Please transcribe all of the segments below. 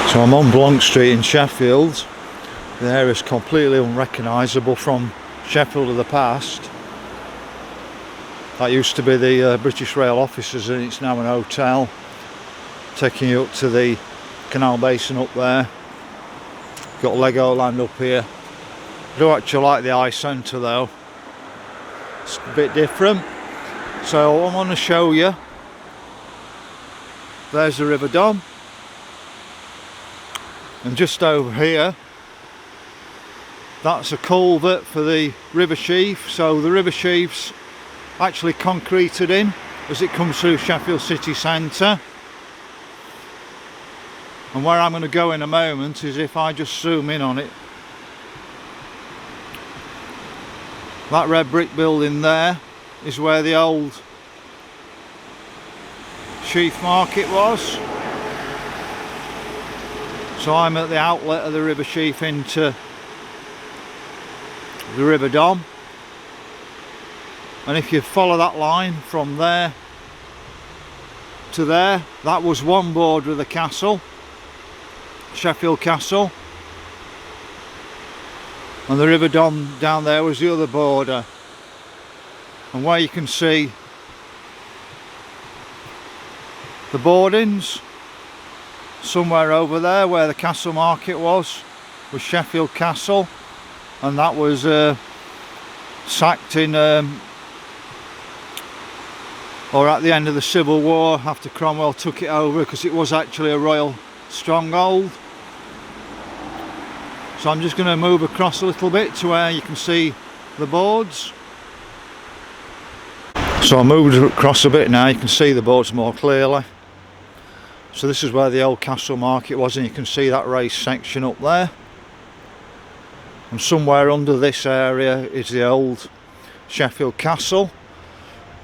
So I'm on Blanc Street in Sheffield. The area is completely unrecognisable from Sheffield of the past. That used to be the British Rail offices, and it's now an hotel. Taking you up to the canal basin up there. Got Legoland up here. I do actually like the eye centre though. It's a bit different. So I want to show you. There's the River Dom. And just over here, that's a culvert for the River Sheaf. So the River Sheaf's actually concreted in as it comes through Sheffield city centre. And where I'm going to go in a moment is if I just zoom in on it. That red brick building there is where the old Sheaf market was. So I'm at the outlet of the River Sheaf into the River Dom, and if you follow that line from there to there, that was one border of the castle, Sheffield Castle, and the River Dom down there was the other border. And where you can see the boardings, somewhere over there where the castle market was Sheffield Castle, and that was sacked in or at the end of the Civil War after Cromwell took it over, because it was actually a royal stronghold. So I'm just going to move across a little bit to where you can see the boards. So I moved across a bit now, you can see the boards more clearly. So this is where the old castle market was, and you can see that raised section up there. And somewhere under this area is the old Sheffield Castle.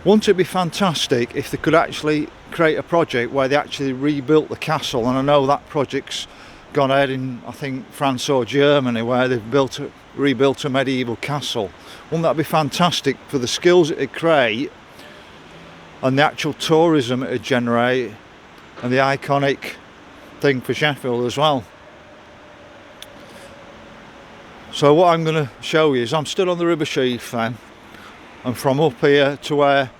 Wouldn't it be fantastic if they could actually create a project where they actually rebuilt the castle? And I know that project's gone ahead in, I think, France or Germany, where they've rebuilt a medieval castle. Wouldn't that be fantastic for the skills it'd create and the actual tourism it'd generate? And the iconic thing for Sheffield as well. So what I'm going to show you is I'm stood on the River Sheaf then, and from up here to where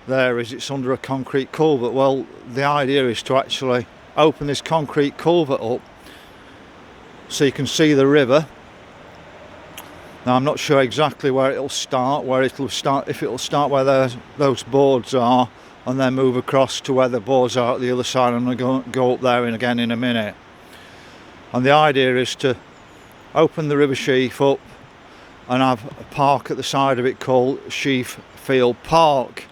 there is, it's under a concrete culvert. Well, the idea is to actually open this concrete culvert up so you can see the river. Now I'm not sure exactly where it'll start, if it'll start where those boards are, and then move across to where the boards are at the other side. I'm going to go up there and again in a minute. And the idea is to open the River Sheaf up and have a park at the side of it called Sheaf Field Park.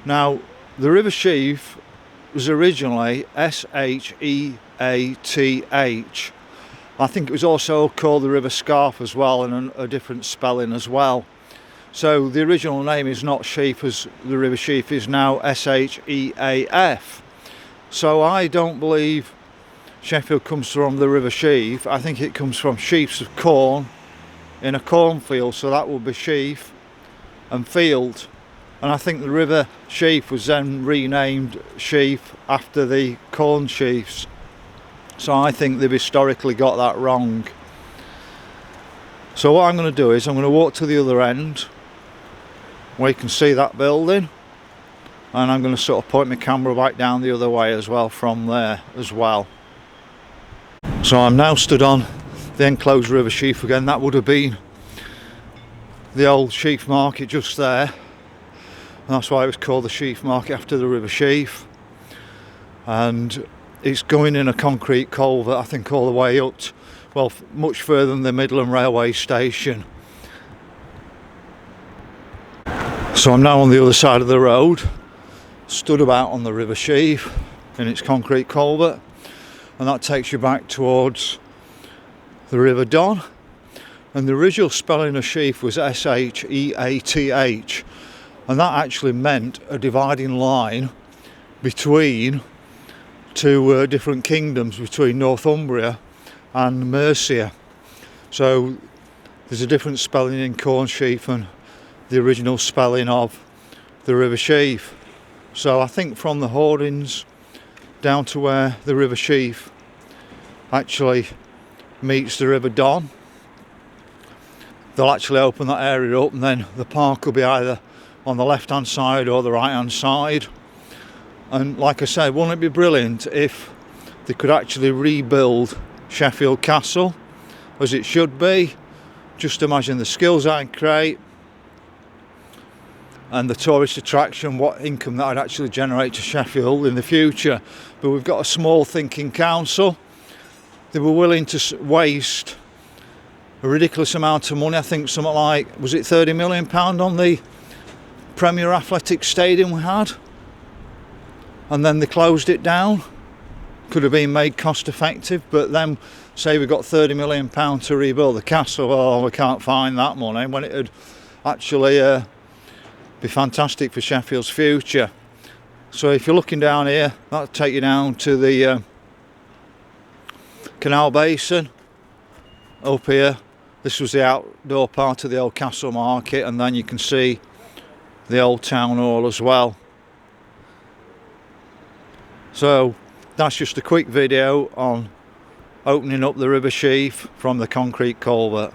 Now the River Sheaf was originally Sheath. I think it was also called the River Scarf as well, and a different spelling as well. So the original name is not Sheaf, as the River Sheaf is now Sheaf. So I don't believe Sheffield comes from the River Sheaf. I think it comes from sheaves of corn in a cornfield, so that would be sheaf and field. And I think the River Sheaf was then renamed Sheaf after the corn sheaves. So I think they've historically got that wrong. So what I'm going to do is I'm going to walk to the other end where you can see that building, and I'm going to sort of point my camera back down the other way as well from there as well. So I'm now stood on the enclosed River Sheaf again. That would have been the old Sheaf market just there, and that's why it was called the Sheaf market, after the River Sheaf. And it's going in a concrete culvert, I think, all the way up to, well, much further than the Midland Railway Station. So I'm now on the other side of the road, stood about on the River Sheaf in its concrete culvert, and that takes you back towards the River Don. And the original spelling of Sheaf was Sheath, and that actually meant a dividing line between two different kingdoms, between Northumbria and Mercia. So there's a different spelling in Corn Sheaf and the original spelling of the River Sheaf. So I think from the hoardings down to where the River Sheaf actually meets the River Don. They'll actually open that area up, and then the park will be either on the left hand side or the right hand side. And like I said, wouldn't it be brilliant if they could actually rebuild Sheffield Castle as it should be? Just imagine the skills that I'd create and the tourist attraction, what income that would actually generate to Sheffield in the future. But we've got a small thinking council. They were willing to waste a ridiculous amount of money. I think something like, was it £30 million on the Premier Athletic Stadium we had? And then they closed it down. Could have been made cost effective, but then say we got £30 million to rebuild the castle, oh, we can't find that money, when it would actually be fantastic for Sheffield's future. So if you're looking down here, that'll take you down to the canal basin. Up here, this was the outdoor part of the old castle market, and then you can see the old town hall as well. So that's just a quick video on opening up the River Sheaf from the concrete culvert.